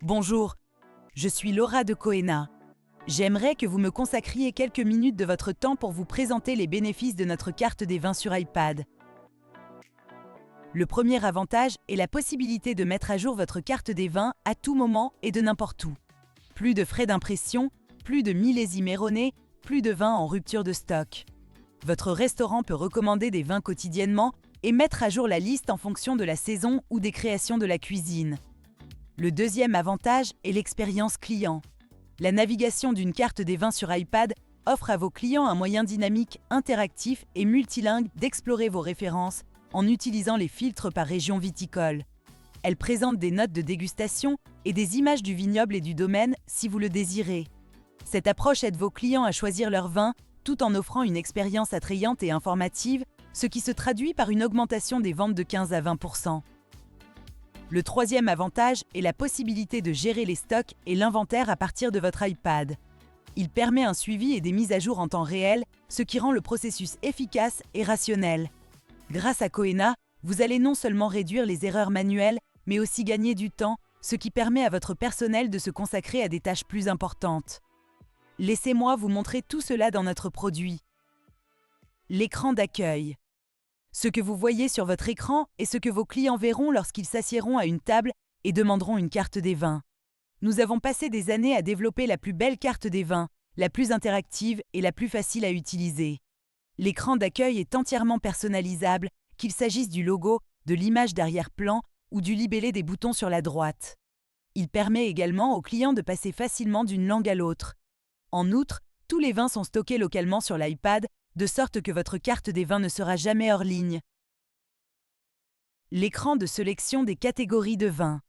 Bonjour, je suis Laura de Coena. J'aimerais que vous me consacriez quelques minutes de votre temps pour vous présenter les bénéfices de notre carte des vins sur iPad. Le premier avantage est la possibilité de mettre à jour votre carte des vins à tout moment et de n'importe où. Plus de frais d'impression, plus de millésimes erronés, plus de vins en rupture de stock. Votre restaurant peut recommander des vins quotidiennement et mettre à jour la liste en fonction de la saison ou des créations de la cuisine. Le deuxième avantage est l'expérience client. La navigation d'une carte des vins sur iPad offre à vos clients un moyen dynamique, interactif et multilingue d'explorer vos références en utilisant les filtres par région viticole. Elle présente des notes de dégustation et des images du vignoble et du domaine si vous le désirez. Cette approche aide vos clients à choisir leur vin tout en offrant une expérience attrayante et informative, ce qui se traduit par une augmentation des ventes de 15 à 20%. Le troisième avantage est la possibilité de gérer les stocks et l'inventaire à partir de votre iPad. Il permet un suivi et des mises à jour en temps réel, ce qui rend le processus efficace et rationnel. Grâce à Coena, vous allez non seulement réduire les erreurs manuelles, mais aussi gagner du temps, ce qui permet à votre personnel de se consacrer à des tâches plus importantes. Laissez-moi vous montrer tout cela dans notre produit. L'écran d'accueil. Ce que vous voyez sur votre écran est ce que vos clients verront lorsqu'ils s'assiéront à une table et demanderont une carte des vins. Nous avons passé des années à développer la plus belle carte des vins, la plus interactive et la plus facile à utiliser. L'écran d'accueil est entièrement personnalisable, qu'il s'agisse du logo, de l'image d'arrière-plan ou du libellé des boutons sur la droite. Il permet également aux clients de passer facilement d'une langue à l'autre. En outre, tous les vins sont stockés localement sur l'iPad, de sorte que votre carte des vins ne sera jamais hors ligne. L'écran de sélection des catégories de vins.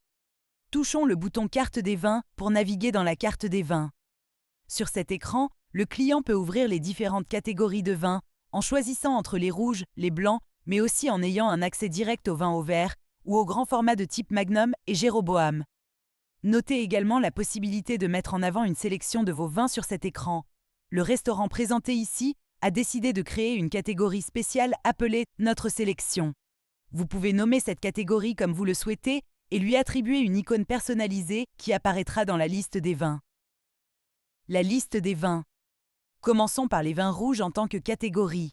Touchons le bouton Carte des vins pour naviguer dans la carte des vins. Sur cet écran, le client peut ouvrir les différentes catégories de vins en choisissant entre les rouges, les blancs, mais aussi en ayant un accès direct aux vins au verre ou au grand format de type Magnum et Jéroboam. Notez également la possibilité de mettre en avant une sélection de vos vins sur cet écran. Le restaurant présenté ici a décidé de créer une catégorie spéciale appelée « Notre sélection ». Vous pouvez nommer cette catégorie comme vous le souhaitez et lui attribuer une icône personnalisée qui apparaîtra dans la liste des vins. La liste des vins. Commençons par les vins rouges en tant que catégorie.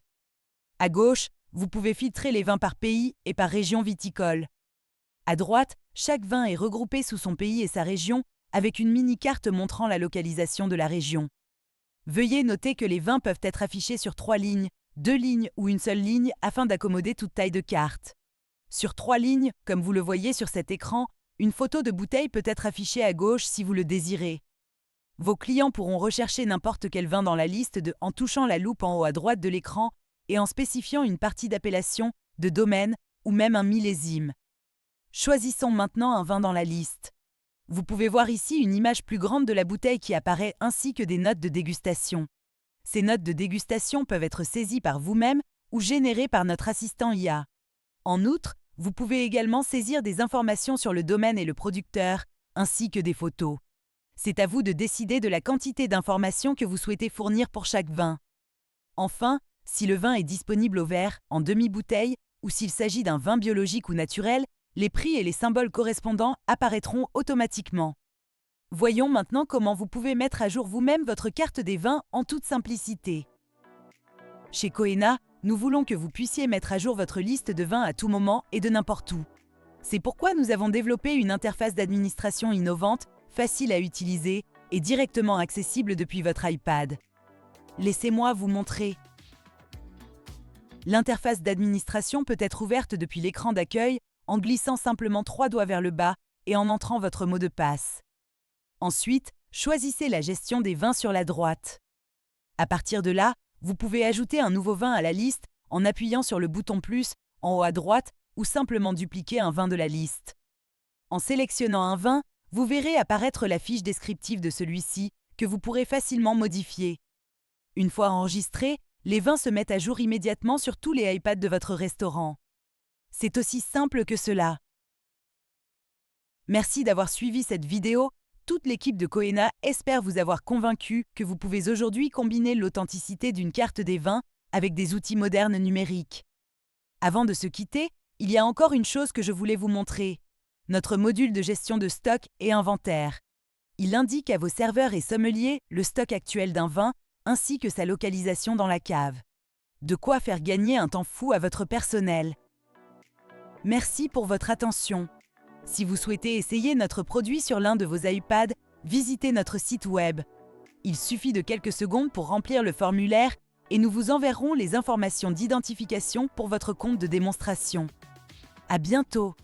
À gauche, vous pouvez filtrer les vins par pays et par région viticole. À droite, chaque vin est regroupé sous son pays et sa région avec une mini-carte montrant la localisation de la région. Veuillez noter que les vins peuvent être affichés sur 3 lignes, 2 lignes ou une seule ligne afin d'accommoder toute taille de carte. Sur 3 lignes, comme vous le voyez sur cet écran, une photo de bouteille peut être affichée à gauche si vous le désirez. Vos clients pourront rechercher n'importe quel vin dans la liste en touchant la loupe en haut à droite de l'écran et en spécifiant une partie d'appellation, de domaine ou même un millésime. Choisissons maintenant un vin dans la liste. Vous pouvez voir ici une image plus grande de la bouteille qui apparaît ainsi que des notes de dégustation. Ces notes de dégustation peuvent être saisies par vous-même ou générées par notre assistant IA. En outre, vous pouvez également saisir des informations sur le domaine et le producteur, ainsi que des photos. C'est à vous de décider de la quantité d'informations que vous souhaitez fournir pour chaque vin. Enfin, si le vin est disponible au verre, en demi-bouteille, ou s'il s'agit d'un vin biologique ou naturel, les prix et les symboles correspondants apparaîtront automatiquement. Voyons maintenant comment vous pouvez mettre à jour vous-même votre carte des vins en toute simplicité. Chez Coena, nous voulons que vous puissiez mettre à jour votre liste de vins à tout moment et de n'importe où. C'est pourquoi nous avons développé une interface d'administration innovante, facile à utiliser et directement accessible depuis votre iPad. Laissez-moi vous montrer. L'interface d'administration peut être ouverte depuis l'écran d'accueil en glissant simplement 3 doigts vers le bas et en entrant votre mot de passe. Ensuite, choisissez la gestion des vins sur la droite. À partir de là, vous pouvez ajouter un nouveau vin à la liste en appuyant sur le bouton plus en haut à droite ou simplement dupliquer un vin de la liste. En sélectionnant un vin, vous verrez apparaître la fiche descriptive de celui-ci que vous pourrez facilement modifier. Une fois enregistrés, les vins se mettent à jour immédiatement sur tous les iPads de votre restaurant. C'est aussi simple que cela. Merci d'avoir suivi cette vidéo. Toute l'équipe de Coena espère vous avoir convaincu que vous pouvez aujourd'hui combiner l'authenticité d'une carte des vins avec des outils modernes numériques. Avant de se quitter, il y a encore une chose que je voulais vous montrer. notre module de gestion de stock et inventaire. Il indique à vos serveurs et sommeliers le stock actuel d'un vin ainsi que sa localisation dans la cave. De quoi faire gagner un temps fou à votre personnel. Merci pour votre attention. Si vous souhaitez essayer notre produit sur l'un de vos iPads, visitez notre site web. Il suffit de quelques secondes pour remplir le formulaire et nous vous enverrons les informations d'identification pour votre compte de démonstration. À bientôt!